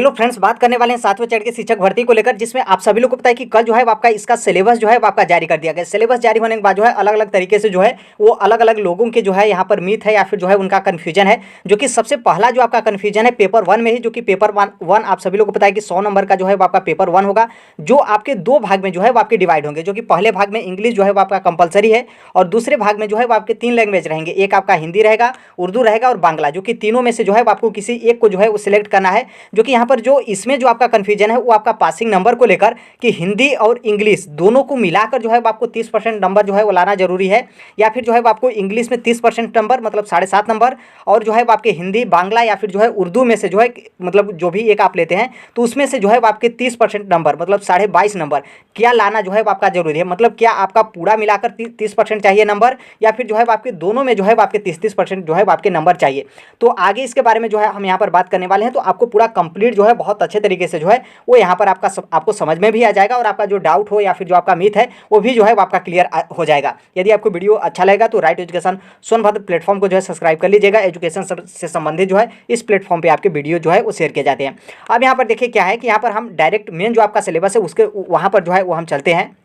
Hello friends, बात करने वाले हैं 7वें चरण के शिक्षक भर्ती को लेकर, जिसमें आप सभी लोग को पता है कि कल जो है आपका इसका सिलेबस जो है आपका जारी कर दिया गया। सिलेबस जारी होने के बाद जो है अलग अलग तरीके से जो है वो अलग अलग लोगों के जो है यहाँ पर मिथ है या फिर जो है उनका कन्फ्यूजन है। जो कि सबसे पहला जो आपका कन्फ्यूजन है पेपर 1 में ही, जो कि पेपर वन आप सभी लोग को पता है कि 100 नंबर का जो है वो आपका पेपर 1 होगा, जो आपके 2 भाग में जो है वो आपके डिवाइड होंगे। जो कि पहले भाग में इंग्लिश जो है वो आपका कंपलसरी है और दूसरे भाग में जो है वो आपके 3 लैंग्वेज रहेंगे। एक आपका हिंदी रहेगा, उर्दू रहेगा और बांग्ला, जो कि तीनों में से जो है आपको किसी एक को जो है वो सिलेक्ट करना है। जो कि यहाँ पर जो इसमें जो आपका कन्फ्यूजन है वो आपका पासिंग नंबर को लेकर कि हिंदी और इंग्लिश दोनों को मिलाकर जो है वो आपको 30% नंबर जो है वो लाना जरूरी है, या फिर जो है वो आपको इंग्लिश में 30% नंबर मतलब 7.5 नंबर, और जो है वो आपके हिंदी बांग्ला या फिर जो है उर्दू में से जो है मतलब जो भी एक आप लेते हैं तो उसमें से जो है वो आपके 30% नंबर मतलब 22.5 नंबर क्या लाना जो है वो आपका जरूरी है। मतलब क्या आपका पूरा मिलाकर 30% चाहिए नंबर, या फिर जो है वो आपके दोनों में जो है वो आपके 30% जो है वो आपके नंबर चाहिए। तो आगे इसके बारे में जो है हम यहाँ पर बात करने वाले हैं, तो आपको पूरा कंप्लीट जो है बहुत अच्छे तरीके से जो है वो यहाँ पर आपको समझ में भी आ जाएगा, और आपका जो डाउट हो या फिर जो आपका मिथ है वो भी जो है वो आपका क्लियर हो जाएगा। यदि आपको वीडियो अच्छा लगेगा तो राइट एजुकेशन सोनभद्र प्लेटफॉर्म को जो है सब्सक्राइब कर लीजिएगा। एजुकेशन से संबंधित जो है इस प्लेटफॉर्म पे आपके वीडियो जो है वो शेयर किए जाते हैं। अब यहाँ पर देखिए क्या है कि यहाँ पर हम डायरेक्ट मेन जो आपका सिलेबस है उसके वहाँ पर जो है वो हम चलते हैं।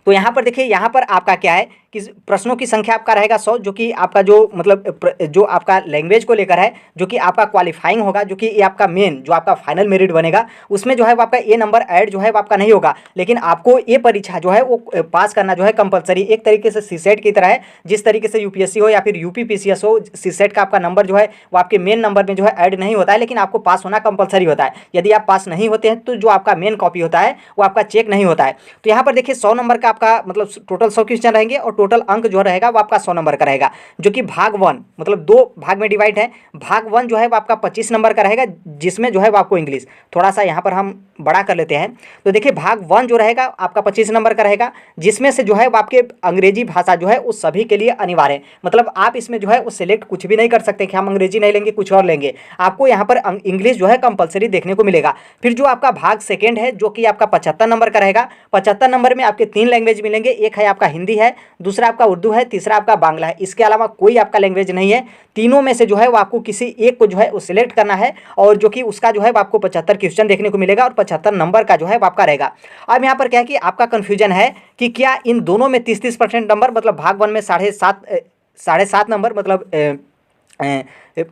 तो यहाँ पर देखिए, यहाँ पर आपका क्या है कि प्रश्नों की संख्या आपका रहेगा 100, जो कि आपका जो मतलब जो आपका लैंग्वेज को लेकर है, जो कि आपका क्वालिफाइंग होगा, जो कि ये आपका मेन जो आपका फाइनल मेरिट बनेगा उसमें जो है वो आपका ए नंबर ऐड जो है वो आपका नहीं होगा। लेकिन आपको ये परीक्षा जो है वो पास करना जो है कंपलसरी, एक तरीके से सीसेट की तरह है। जिस तरीके से यूपीएससी हो या फिर यूपीपीसीएस हो, सीसेट का आपका नंबर जो है वो आपके मेन नंबर में जो है ऐड नहीं होता है, लेकिन आपको पास होना कंपलसरी होता है। यदि आप पास नहीं होते हैं तो जो आपका मेन कॉपी होता है वो आपका चेक नहीं होता है। तो यहाँ पर देखिए 100 नंबर का आपका मतलब टोटल 100 क्वेश्चन रहेंगे और टोटल अंक जो रहेगा वो आपका 100 नंबर का रहेगा। जो कि भाग 1 मतलब 2 भाग में डिवाइड है। भाग 1 जो है वो आपका 25 नंबर का रहेगा, जिसमें जो है वो आपको इंग्लिश थोड़ा सा यहाँ पर हम बड़ा कर लेते हैं। तो देखिए भाग 1 जो रहेगा आपका 25 नंबर का रहेगा, जिसमें से जो है वो आपके अंग्रेजी भाषा जो है उस सभी के लिए अनिवार्य है। मतलब आप इसमें जो है वो सिलेक्ट कुछ भी नहीं कर सकते कि हम अंग्रेजी नहीं लेंगे कुछ और लेंगे, आपको यहाँ पर इंग्लिश जो है कंपलसरी देखने को मिलेगा। फिर जो आपका भाग 2 है जो कि आपका 75 नंबर का रहेगा। 75 नंबर में आपके 3 लैंग्वेज मिलेंगे, एक है आपका हिंदी है, दूसरा आपका उर्दू है, तीसरा आपका बांग्ला है। इसके अलावा कोई आपका लैंग्वेज नहीं है। तीनों में से जो है वो आपको किसी एक को जो है वो सिलेक्ट करना है, और जो कि उसका जो है वो आपको 75 क्वेश्चन देखने को मिलेगा और 75 नंबर का जो है वो आपका रहेगा। अब यहाँ पर क्या है कि आपका कन्फ्यूजन है कि क्या इन दोनों में 30% नंबर मतलब भाग 1 में 7.5 नंबर मतलब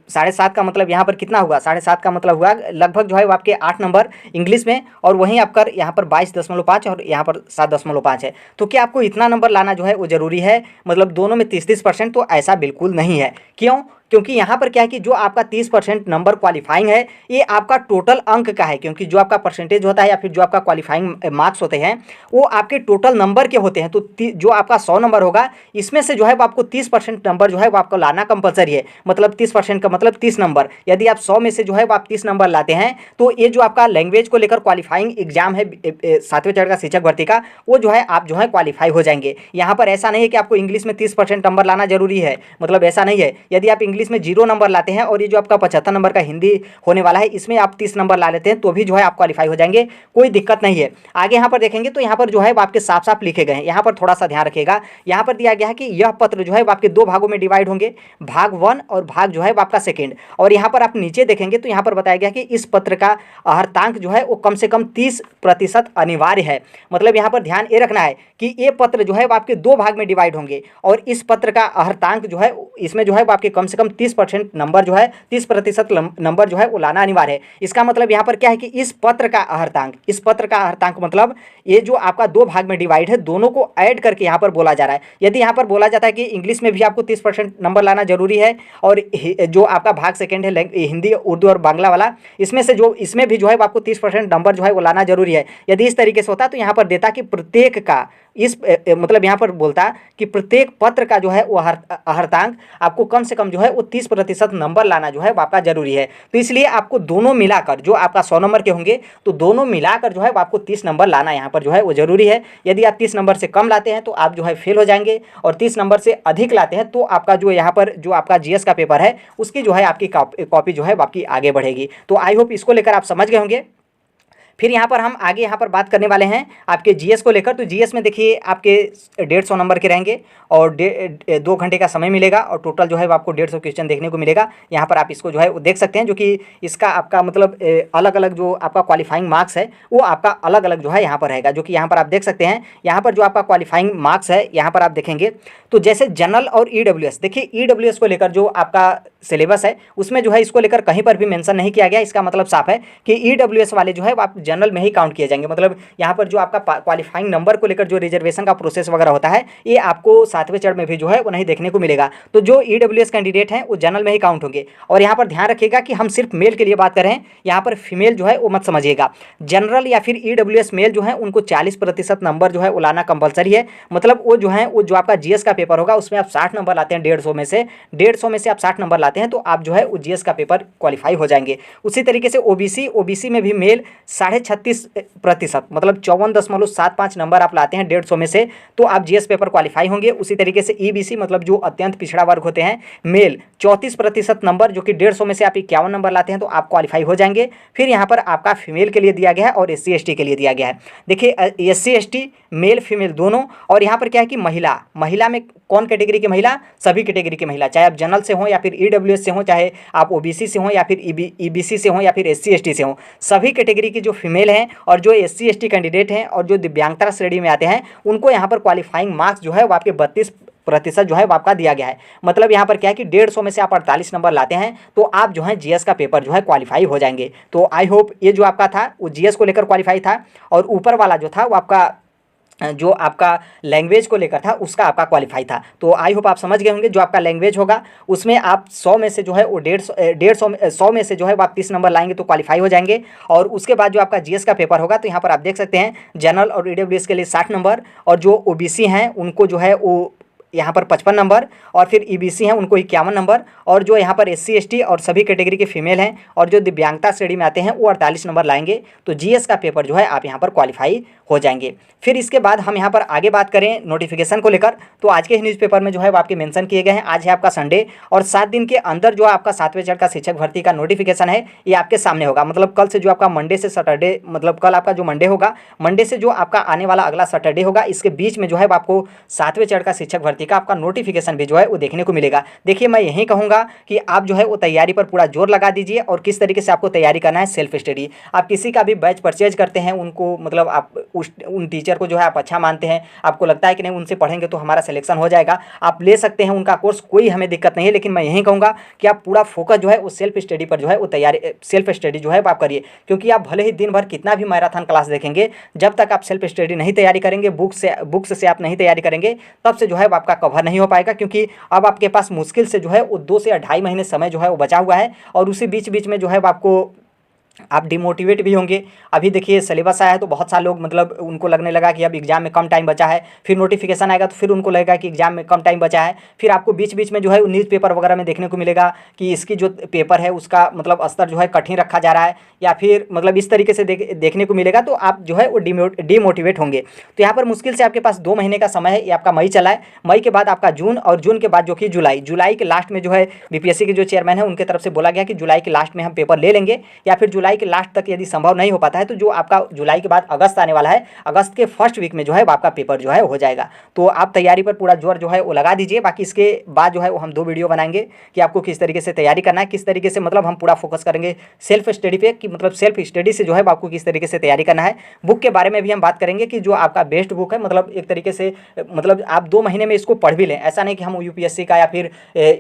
7.5 का मतलब यहाँ पर कितना हुआ, 7.5 का मतलब हुआ लगभग जो है वो आपके 8 नंबर इंग्लिश में, और वहीं आपका यहाँ पर 22.5 और यहाँ पर 7.5 है। तो क्या आपको इतना नंबर लाना जो है वो ज़रूरी है, मतलब दोनों में 30%? तो ऐसा बिल्कुल नहीं है। क्यों? क्योंकि यहाँ पर क्या है कि जो आपका 30% नंबर क्वालिफाइंग है ये आपका टोटल अंक का है, क्योंकि जो आपका परसेंटेज होता है या फिर जो आपका क्वालिफाइंग मार्क्स होते हैं वो आपके टोटल नंबर के होते हैं। तो जो आपका 100 नंबर होगा इसमें से जो है वो आपको 30% नंबर जो है वो आपको लाना कंपलसरी है। मतलब 30% का मतलब 30 नंबर। यदि आप 100 में से जो है वो आप 30 नंबर लाते हैं तो ये जो आपका लैंग्वेज को लेकर क्वालिफाइंग एग्जाम है 7वें चरण का शिक्षक भर्ती का, वो जो है आप जो है क्वालिफाई हो जाएंगे। यहाँ पर ऐसा नहीं है कि आपको इंग्लिश में 30% नंबर लाना जरूरी है, मतलब ऐसा नहीं है। यदि आप इंग्लिश में 0 नंबर लाते हैं और ये जो आपका 75 नंबर का हिंदी होने वाला है इसमें आप 30 नंबर ला लेते हैं तो भी जो है आप क्वालिफाई हो जाएंगे, कोई दिक्कत नहीं है। आगे यहाँ पर देखेंगे तो यहाँ पर जो है वो आपके साफ साफ लिखे गए हैं। यहाँ पर थोड़ा सा ध्यान रखिएगा, यहाँ पर दिया गया है कि यह पत्र जो है वो आपके 2 भागों में डिवाइड होंगे, भाग 1 और भाग जो है वो आपका 2। और यहाँ पर आप नीचे देखेंगे तो यहाँ पर बताया गया कि इस पत्र का अर्हतांक जो है वो कम से कम 30% अनिवार्य है। मतलब यहाँ पर ध्यान ये रखना है कि ये पत्र जो है वो आपके 2 भाग में डिवाइड होंगे और इस पत्र का अर्हतांक जो है इसमें जो है वो आपके कम से कम 30% नंबर जो है 30% नंबर जो है वो लाना अनिवार्य है। इसका मतलब यहाँ पर क्या है कि इस पत्र का अर्हतांक मतलब ये जो आपका 2 भाग में डिवाइड है दोनों को ऐड करके यहाँ पर बोला जा रहा है। यदि यहाँ पर बोला जाता है कि इंग्लिश में भी आपको 30% नंबर लाना जरूरी है, और जो आपका भाग 2 है हिंदी उर्दू और बांग्ला वाला, इसमें भी जो है आपको 30% नंबर जो है वो लाना जरूरी है। यदि इस तरीके से होता तो यहाँ पर देता कि प्रत्येक का मतलब यहाँ पर बोलता कि प्रत्येक पत्र का जो है वो अर्हतांक आपको कम से कम जो है वो 30% नंबर लाना जो है वो आपका जरूरी है। तो इसलिए आपको दोनों मिलाकर जो आपका 100 नंबर के होंगे तो दोनों मिलाकर जो है वो आपको 30 नंबर लाना यहाँ पर जो है वो जरूरी है। यदि आप 30 नंबर से कम लाते हैं तो आप जो है फेल हो जाएंगे, और 30 नंबर से अधिक लाते हैं तो आपका जो यहाँ पर जो आपका जीएस का पेपर है उसकी जो है आपकी कॉपी जो है आपकी आगे बढ़ेगी। तो आई होप इसको लेकर आप समझ गए होंगे। फिर यहाँ पर हम आगे यहाँ पर बात करने वाले हैं आपके जीएस को लेकर। तो जीएस में देखिए आपके 150 नंबर के रहेंगे और 2 घंटे का समय मिलेगा और टोटल जो है वो आपको 150 क्वेश्चन देखने को मिलेगा। यहाँ पर आप इसको जो है वो देख सकते हैं, जो कि इसका आपका मतलब अलग अलग जो आपका क्वालिफाइंग मार्क्स है वो आपका अलग अलग जो है यहाँ पर रहेगा, जो कि यहाँ पर आप देख सकते हैं। यहाँ पर जो आपका क्वालिफाइंग मार्क्स है यहाँ पर आप देखेंगे तो जैसे जनरल और ईडब्ल्यूएस, देखिए ईडब्ल्यूएस को लेकर जो आपका सिलेबस है उसमें जो है इसको लेकर कहीं पर भी मेंशन नहीं किया गया। इसका मतलब साफ है कि ईडब्ल्यूएस वाले जो है वो आप जनरल में ही काउंट किए जाएंगे। मतलब यहाँ पर जो आपका क्वालिफाइंग नंबर को लेकर जो रिजर्वेशन का प्रोसेस वगैरह होता है ये आपको 7वें चरण में भी जो है वो नहीं देखने को मिलेगा। तो जो ईडब्ल्यूएस कैंडिडेट हैं वो जनरल में ही काउंट होंगे। और यहाँ पर ध्यान रखिएगा कि हम सिर्फ मेल के लिए बात कर रहे हैं, यहाँ पर फीमेल जो है वो मत समझिएगा। जनरल या फिर ईडब्ल्यूएस मेल जो है उनको 40% नंबर जो है वो लाना कंपलसरी है। मतलब वो जो है वो जो आपका जीएस का पेपर होगा उसमें आप 60 नंबर लाते हैं 150 में से, 150 में से आप 60 नंबर लाते हैं तो आप जो है वो जीएस का पेपर क्वालिफाई हो जाएंगे। उसी तरीके से ओबीसी में भी मेल 36.5% मतलब 54.75 नंबर आप लाते हैं 150 में से तो आप जीएस पेपर क्वालिफाई होंगे। उसी तरीके से ईबीसी मतलब जो अत्यंत पिछड़ा वर्ग होते हैं मेल 34% नंबर जो कि 150 में से आप 51 नंबर लाते हैं तो आप क्वालिफाई हो जाएंगे। फिर यहाँ पर आपका फीमेल के लिए दिया गया है और एससी एसटी के लिए दिया गया है। देखिए एससी एसटी मेल फीमेल दोनों। और यहाँ पर क्या है कि महिला में कौन कैटेगरी की महिला, सभी कैटेगरी की महिला, चाहे आप जनरल से हो या फिर ईडब्ल्यूएस से हो, चाहे आप ओबीसी से हो या फिर ईबीसी से हो या फिर एससी एसटी से हो, सभी कैटेगरी की जो फीमेल हैं और जो एससी एसटी कैंडिडेट हैं और जो दिव्यांगता श्रेणी में आते हैं उनको यहाँ पर क्वालिफाइंग मार्क्स जो है वो आपके 32% जो है वो आपका दिया गया है। मतलब यहाँ पर क्या है कि 150 में से आप 48 नंबर लाते हैं तो आप जो है जीएस का पेपर जो है क्वालिफाई हो जाएंगे। तो आई होप ये जो आपका था वो जीएस को लेकर क्वालिफाई था और ऊपर वाला जो था वो आपका जो आपका लैंग्वेज को लेकर था उसका आपका क्वालिफाई था। तो आई होप आप समझ गए होंगे। जो आपका लैंग्वेज होगा उसमें आप 100 में से जो है वो 100 में से जो है वो आप 30 नंबर लाएंगे तो क्वालिफाई हो जाएंगे। और उसके बाद जो आपका जीएस का पेपर होगा तो यहाँ पर आप देख सकते हैं जनरल और ईडब्ल्यूएस के लिए 60 नंबर और जो ओबीसी हैं उनको जो है वो यहाँ पर 55 नंबर और फिर ईबीसी हैं उनको 51 नंबर और जो यहाँ पर एससी एसटी और सभी कैटेगरी के फीमेल हैं और जो दिव्यांगता श्रेणी में आते हैं वो 48 नंबर लाएंगे तो जीएस का पेपर जो है आप यहाँ पर क्वालिफाई हो जाएंगे। फिर इसके बाद हम यहाँ पर आगे बात करें नोटिफिकेशन को लेकर तो आज के न्यूज़पेपर में जो है वो आपके मेंशन किए गए हैं। आज है आपका संडे और 7 दिन के अंदर जो आपका 7वें चरण का शिक्षक भर्ती का नोटिफिकेशन है ये आपके सामने होगा। मतलब कल से जो आपका मंडे से सैटरडे, मतलब कल आपका जो मंडे होगा, मंडे से जो आपका आने वाला अगला सैटरडे होगा, इसके बीच में जो है आपको 7वें चरण का शिक्षक भर्ती का आपका नोटिफिकेशन भी जो है वो देखने को मिलेगा। देखिए मैं यही कहूँगा कि आप जो है वो तैयारी पर पूरा जोर लगा दीजिए और किस तरीके से आपको तैयारी करना है सेल्फ स्टडी। आप किसी का भी बैच परचेज करते हैं उनको मतलब आप उन टीचर को जो है आप अच्छा मानते हैं, आपको लगता है कि नहीं उनसे पढ़ेंगे तो हमारा सिलेक्शन हो जाएगा, आप ले सकते हैं उनका कोर्स, कोई हमें दिक्कत नहीं है। लेकिन मैं यही कहूँगा कि आप पूरा फोकस जो है वो सेल्फ स्टडी पर जो है वो तैयारी सेल्फ स्टडी जो है आप करिए। क्योंकि आप भले ही दिन भर कितना भी मैराथन क्लास देखेंगे, जब तक आप सेल्फ स्टडी नहीं तैयारी करेंगे, बुक्स से आप नहीं तैयारी करेंगे, तब से जो है आपका कवर नहीं हो पाएगा। क्योंकि अब आपके पास मुश्किल से जो है वो 2 से 2.5 महीने समय जो है वो बचा हुआ है और उसी बीच में जो है आपको आप डिमोटिवेट भी होंगे। अभी देखिए सिलेबस आया है तो बहुत सारे लोग मतलब उनको लगने लगा कि अब एग्जाम में कम टाइम बचा है, फिर नोटिफिकेशन आएगा तो फिर उनको लगेगा कि एग्जाम में कम टाइम बचा है। फिर आपको बीच में जो है न्यूज़पेपर वगैरह में देखने को मिलेगा कि इसकी जो पेपर है उसका मतलब स्तर जो है कठिन रखा जा रहा है या फिर मतलब इस तरीके से देखने को मिलेगा तो आप जो है वो डिमोटिवेट होंगे। तो यहाँ पर मुश्किल से आपके पास 2 महीने का समय है। ये आपका मई चला है, मई के बाद आपका जून और जून के बाद जो कि जुलाई के लास्ट में जो है बीपीएससी के जो चेयरमैन है उनके तरफ से बोला गया कि जुलाई के लास्ट में हम पेपर ले लेंगे या फिर जुलाई के लास्ट तक यदि संभव नहीं हो पाता है तो जो आपका जुलाई के बाद अगस्त आने वाला है, अगस्त के फर्स्ट वीक में जो है आपका पेपर जो है हो जाएगा। तो आप तैयारी पर पूरा जोर जो है वो लगा दीजिए। बाकी इसके बाद जो है वो हम 2 वीडियो बनाएंगे कि आपको किस तरीके से तैयारी करना है, किस तरीके से मतलब हम पूरा फोकस करेंगे सेल्फ स्टडी पे कि मतलब सेल्फ स्टडी से जो है आपको किस तरीके से तैयारी करना है। बुक के बारे में भी हम बात करेंगे कि जो आपका बेस्ट बुक है मतलब एक तरीके से मतलब आप 2 महीने में इसको पढ़ भी लें। ऐसा नहीं कि हम यूपीएससी का या फिर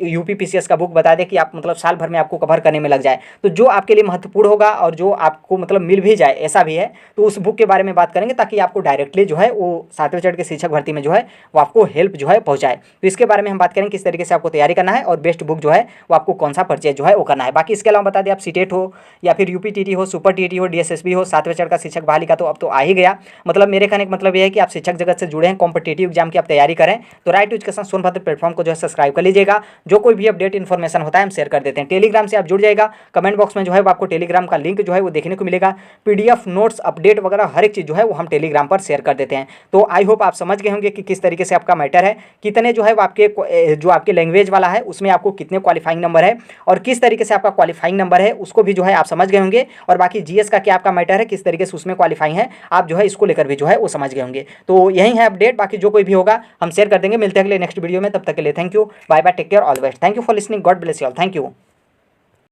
यूपीपीसीएस का बुक बता दें कि आप मतलब साल भर में आपको कवर करने में लग जाए। तो जो आपके लिए महत्वपूर्ण होगा और जो आपको मतलब मिल भी जाए ऐसा भी है तो उस बुक के बारे में बात करेंगे ताकि आपको डायरेक्टली जो है वो 7वें चरण के शिक्षक भर्ती में जो है वो आपको हेल्प जो है पहुंचाए। तो इसके बारे में हम बात करेंगे किस तरीके से आपको तैयारी करना है और बेस्ट बुक जो है वो आपको कौन सा परचेज जो है वो करना है। बाकी इसके अलावा बता दें आप सीटेट हो या फिर यूपीटीटी हो, सुपर टीटी हो, डीएसएसबी हो, 7वें चरण का शिक्षक बहाली का तो अब तो आ ही गया। मतलब मेरे कहने का मतलब ये है कि आप शिक्षक जगत से जुड़े हैं, कॉम्पिटिटिव एग्जाम की आप तैयारी करें तो राइट एजुकेशन सोनभद्र प्लेटफॉर्म को जो है सब्सक्राइब कर लीजिएगा। जो कोई भी अपडेट इन्फॉर्मेशन होता है हम शेयर कर देते हैं। टेलीग्राम से आप जुड़ जाएगा, कमेंट बॉक्स में जो है आपको टेलीग्राम का लिंक जो है वो देखने को मिलेगा। PDF नोट्स अपडेट वगैरह हर एक चीज़ जो है वो हम टेलीग्राम पर शेयर कर देते हैं। तो आई होप आप समझ गए होंगे कि किस तरीके से आपका मैटर है, कितने जो है वो आपके जो आपके लैंग्वेज वाला है उसमें आपको कितने क्वालिफाइंग नंबर है और किस तरीके से आपका क्वालिफाइंग नंबर है उसको भी जो है आप समझ गए होंगे। और बाकी GS का क्या आपका मैटर है, किस तरीके से उसमें क्वालिफाइंग है, आप जो है इसको लेकर भी जो है वो समझ गए होंगे। तो यही है अपडेट, बाकी जो कोई भी होगा हम शेयर कर देंगे। मिलते हैं अगले नेक्स्ट वीडियो में, तब तक के लिए thank you, bye bye, take care, all the best, thank you for listening, God bless you all, thank you.